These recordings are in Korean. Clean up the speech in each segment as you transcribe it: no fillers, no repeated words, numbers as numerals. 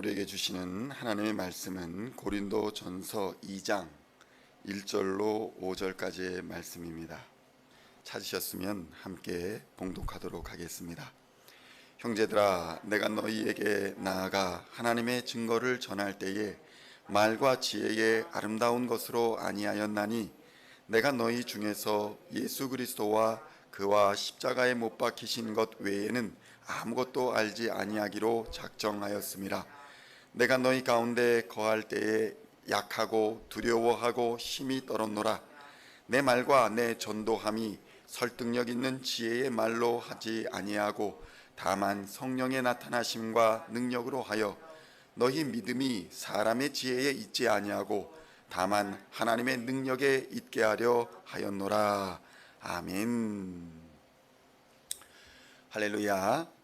우리에게 주시는 하나님의 말씀은 고린도전서 2장 1절로 5절까지의 말씀입니다. 찾으셨으면 함께 봉독하도록 하겠습니다. 형제들아, 내가 너희에게 나아가 하나님의 증거를 전할 때에 말과 지혜의 아름다운 것으로 아니하였나니 내가 너희 중에서 예수 그리스도와 그와 십자가에 못 박히신 것 외에는 아무것도 알지 아니하기로 작정하였음이라. 내가 너희 가운데 거할 때에 약하고 두려워하고 힘이 떨었노라. 내 말과 내 전도함이 설득력 있는 지혜의 말로 하지 아니하고 다만 성령의 나타나심과 능력으로 하여 너희 믿음이 사람의 지혜에 있지 아니하고 다만 하나님의 능력에 있게 하려 하였노라. 아멘. 할렐루야.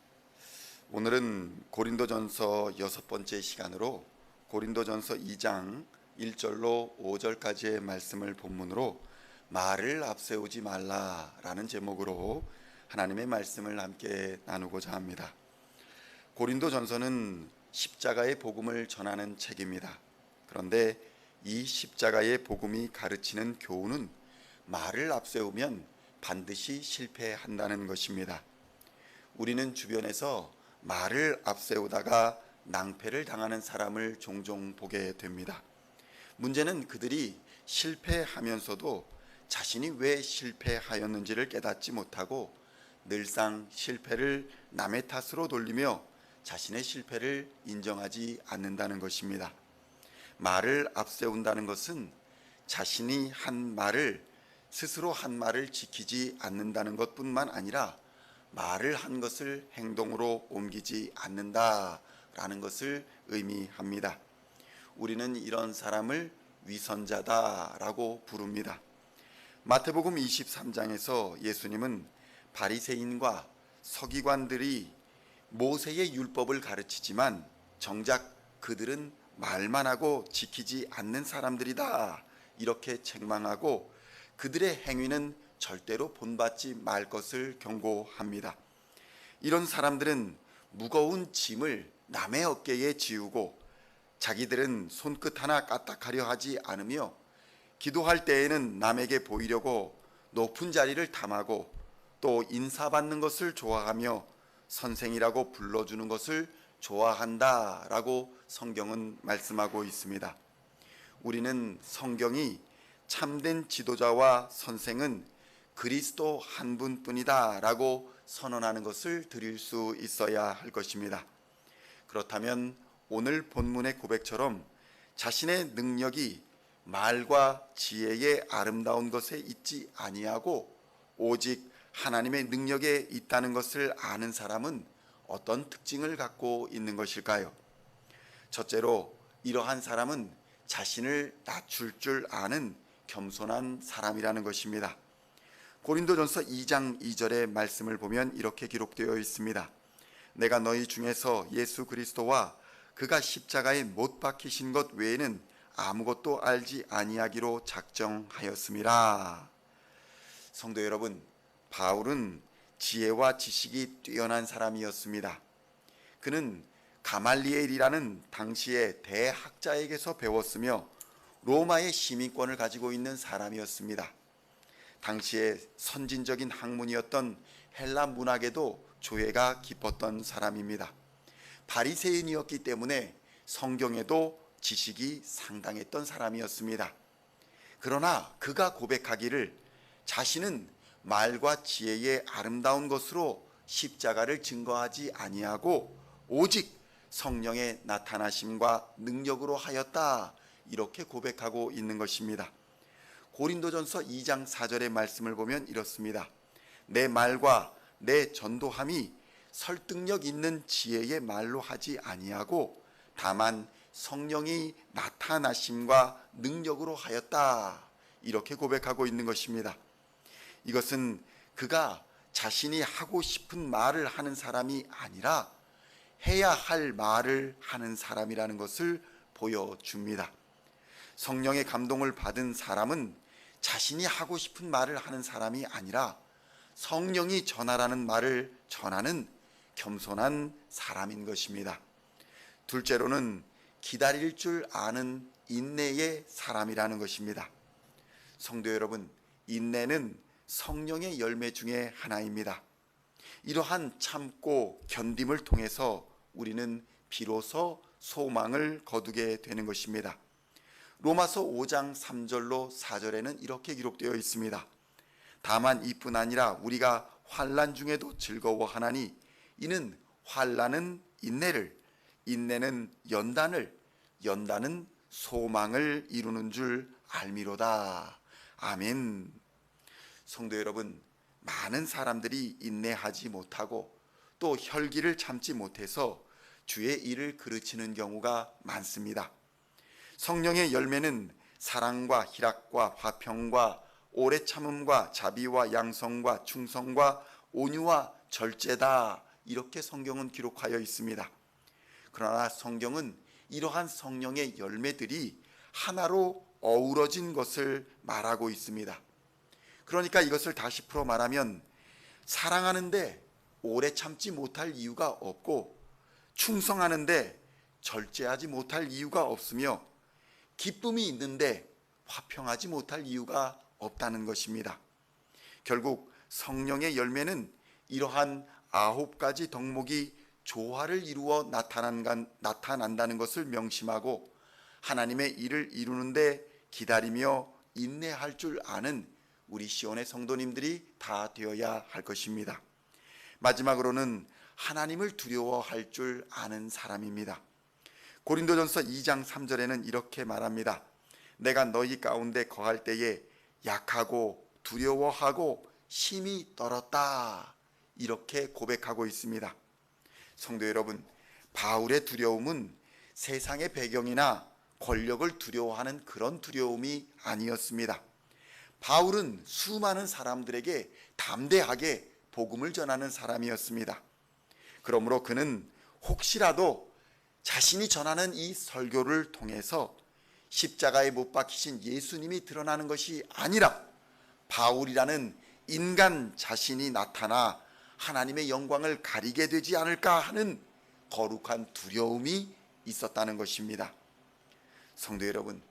오늘은 고린도전서 6번째 시간으로 고린도전서 2장 1절로 5절까지의 말씀을 본문으로 말을 앞세우지 말라라는 제목으로 하나님의 말씀을 함께 나누고자 합니다. 고린도전서는 십자가의 복음을 전하는 책입니다. 그런데 이 십자가의 복음이 가르치는 교훈은 말을 앞세우면 반드시 실패한다는 것입니다. 우리는 주변에서 말을 앞세우다가 낭패를 당하는 사람을 종종 보게 됩니다. 문제는 그들이 실패하면서도 자신이 왜 실패하였는지를 깨닫지 못하고 늘상 실패를 남의 탓으로 돌리며 자신의 실패를 인정하지 않는다는 것입니다. 말을 앞세운다는 것은 자신이 한 말을, 스스로 한 말을 지키지 않는다는 것뿐만 아니라 말을 한 것을 행동으로 옮기지 않는다라는 것을 의미합니다. 우리는 이런 사람을 위선자다라고 부릅니다. 마태복음 23장에서 예수님은 바리새인과 서기관들이 모세의 율법을 가르치지만 정작 그들은 말만 하고 지키지 않는 사람들이다, 이렇게 책망하고 그들의 행위는 절대로 본받지 말 것을 경고합니다. 이런 사람들은 무거운 짐을 남의 어깨에 지우고 자기들은 손끝 하나 까딱하려 하지 않으며 기도할 때에는 남에게 보이려고 높은 자리를 탐하고 또 인사받는 것을 좋아하며 선생이라고 불러주는 것을 좋아한다라고 성경은 말씀하고 있습니다. 우리는 성경이 참된 지도자와 선생은 그리스도 한 분뿐이다 라고 선언하는 것을 드릴 수 있어야 할 것입니다. 그렇다면 오늘 본문의 고백처럼 자신의 능력이 말과 지혜의 아름다운 것에 있지 아니하고 오직 하나님의 능력에 있다는 것을 아는 사람은 어떤 특징을 갖고 있는 것일까요? 첫째로, 이러한 사람은 자신을 낮출 줄 아는 겸손한 사람이라는 것입니다. 고린도전서 2장 2절의 말씀을 보면 이렇게 기록되어 있습니다. 내가 너희 중에서 예수 그리스도와 그가 십자가에 못 박히신 것 외에는 아무것도 알지 아니하기로 작정하였음이라. 성도 여러분, 바울은 지혜와 지식이 뛰어난 사람이었습니다. 그는 가말리엘이라는 당시의 대학자에게서 배웠으며 로마의 시민권을 가지고 있는 사람이었습니다. 당시에 선진적인 학문이었던 헬라 문학에도 조예가 깊었던 사람입니다. 바리새인이었기 때문에 성경에도 지식이 상당했던 사람이었습니다. 그러나 그가 고백하기를 자신은 말과 지혜의 아름다운 것으로 십자가를 증거하지 아니하고 오직 성령의 나타나심과 능력으로 하였다, 이렇게 고백하고 있는 것입니다. 고린도전서 2장 4절의 말씀을 보면 이렇습니다. 내 말과 내 전도함이 설득력 있는 지혜의 말로 하지 아니하고 다만 성령이 나타나심과 능력으로 하였다, 이렇게 고백하고 있는 것입니다. 이것은 그가 자신이 하고 싶은 말을 하는 사람이 아니라 해야 할 말을 하는 사람이라는 것을 보여줍니다. 성령의 감동을 받은 사람은 자신이 하고 싶은 말을 하는 사람이 아니라 성령이 전하라는 말을 전하는 겸손한 사람인 것입니다. 둘째로는 기다릴 줄 아는 인내의 사람이라는 것입니다. 성도 여러분, 인내는 성령의 열매 중에 하나입니다. 이러한 참고 견딤을 통해서 우리는 비로소 소망을 거두게 되는 것입니다. 로마서 5장 3절로 4절에는 이렇게 기록되어 있습니다. 다만 이뿐 아니라 우리가 환난 중에도 즐거워하나니 이는 환난은 인내를, 인내는 연단을, 연단은 소망을 이루는 줄 알미로다. 아멘. 성도 여러분, 많은 사람들이 인내하지 못하고 또 혈기를 참지 못해서 주의 일을 그르치는 경우가 많습니다. 성령의 열매는 사랑과 희락과 화평과 오래 참음과 자비와 양성과 충성과 온유와 절제다. 이렇게 성경은 기록하여 있습니다. 그러나 성경은 이러한 성령의 열매들이 하나로 어우러진 것을 말하고 있습니다. 그러니까 이것을 다시 풀어 말하면 사랑하는데 오래 참지 못할 이유가 없고 충성하는데 절제하지 못할 이유가 없으며 기쁨이 있는데 화평하지 못할 이유가 없다는 것입니다. 결국 성령의 열매는 이러한 9가지 덕목이 조화를 이루어 나타난다는 것을 명심하고 하나님의 일을 이루는데 기다리며 인내할 줄 아는 우리 시온의 성도님들이 다 되어야 할 것입니다. 마지막으로는 하나님을 두려워할 줄 아는 사람입니다. 고린도전서 2장 3절에는 이렇게 말합니다. 내가 너희 가운데 거할 때에 약하고 두려워하고 심히 떨었다. 이렇게 고백하고 있습니다. 성도 여러분, 바울의 두려움은 세상의 배경이나 권력을 두려워하는 그런 두려움이 아니었습니다. 바울은 수많은 사람들에게 담대하게 복음을 전하는 사람이었습니다. 그러므로 그는 혹시라도 자신이 전하는 이 설교를 통해서 십자가에 못 박히신 예수님이 드러나는 것이 아니라 바울이라는 인간 자신이 나타나 하나님의 영광을 가리게 되지 않을까 하는 거룩한 두려움이 있었다는 것입니다. 성도 여러분,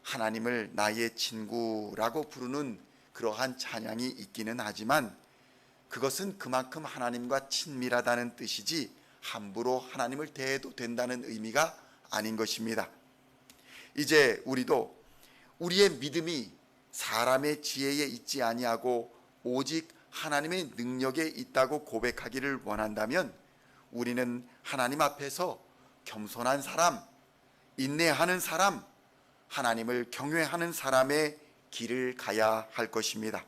하나님을 나의 친구라고 부르는 그러한 찬양이 있기는 하지만 그것은 그만큼 하나님과 친밀하다는 뜻이지 함부로 하나님을 대해도 된다는 의미가 아닌 것입니다. 이제 우리도 우리의 믿음이 사람의 지혜에 있지 아니하고 오직 하나님의 능력에 있다고 고백하기를 원한다면 우리는 하나님 앞에서 겸손한 사람, 인내하는 사람, 하나님을 경외하는 사람의 길을 가야 할 것입니다.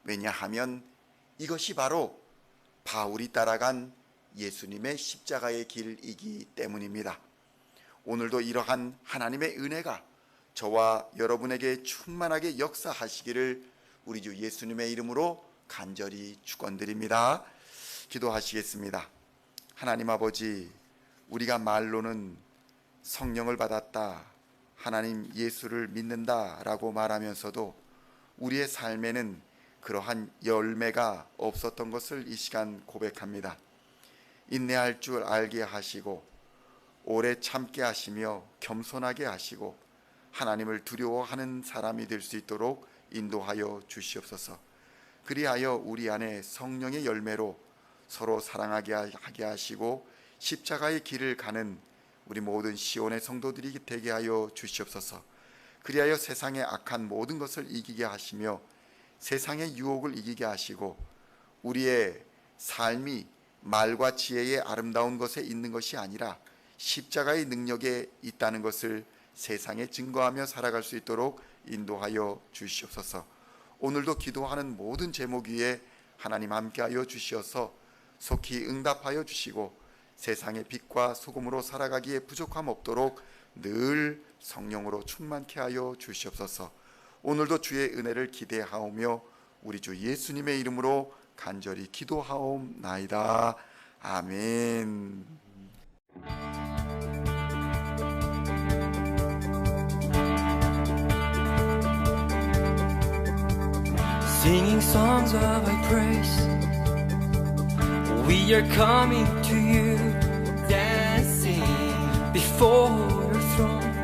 왜냐하면 이것이 바로 바울이 따라간 예수님의 십자가의 길이기 때문입니다. 오늘도 이러한 하나님의 은혜가 저와 여러분에게 충만하게 역사하시기를 우리 주 예수님의 이름으로 간절히 축원드립니다. 기도하시겠습니다. 하나님 아버지, 우리가 말로는 성령을 받았다, 하나님 예수를 믿는다라고 말하면서도 우리의 삶에는 그러한 열매가 없었던 것을 이 시간 고백합니다. 인내할 줄 알게 하시고 오래 참게 하시며 겸손하게 하시고 하나님을 두려워하는 사람이 될 수 있도록 인도하여 주시옵소서. 그리하여 우리 안에 성령의 열매로 서로 사랑하게 하게 하시고 십자가의 길을 가는 우리 모든 시온의 성도들이 되게 하여 주시옵소서. 그리하여 세상의 악한 모든 것을 이기게 하시며 세상의 유혹을 이기게 하시고 우리의 삶이 말과 지혜의 아름다운 것에 있는 것이 아니라 십자가의 능력에 있다는 것을 세상에 증거하며 살아갈 수 있도록 인도하여 주시옵소서. 오늘도 기도하는 모든 제목 위에 하나님 함께하여 주시어서 속히 응답하여 주시고 세상의 빛과 소금으로 살아가기에 부족함 없도록 늘 성령으로 충만케 하여 주시옵소서. 오늘도 주의 은혜를 기대하오며 우리 주 예수님의 이름으로 간절히 기도하옵나이다. 아멘. Singing songs of thy praise, we are coming to you, dancing before your throne.